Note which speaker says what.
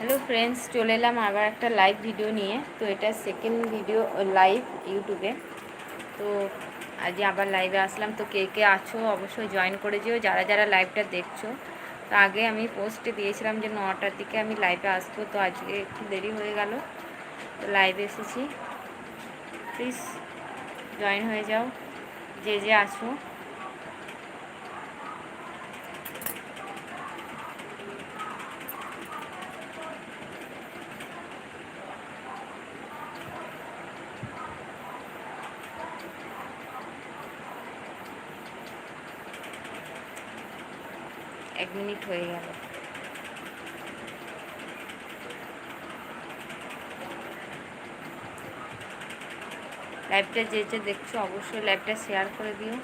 Speaker 1: Hello friends, চলে এলাম আবার একটা লাইভ ভিডিও নিয়ে। তো এটা সেকেন্ড ভিডিও লাইভ ইউটিউবে। তো আজ আবার লাইভে আসলাম। তো কে কে আছো অবশ্যই জয়েন করে যেও, যারা যারা লাইভটা দেখছো। তো আগে আমি পোস্টে দিয়েছিলাম যে 9টার দিকে আমি লাইভে আসবো, তো আজকে একটু দেরি হয়ে গেল, তো লাইভে এসেছি। প্লিজ জয়েন হয়ে যাও যে যে আছো। 1 মিনিট হয়ে গেল। লাইভটা যে যে দেখছো অবশ্যই লাইভটা শেয়ার করে দিও।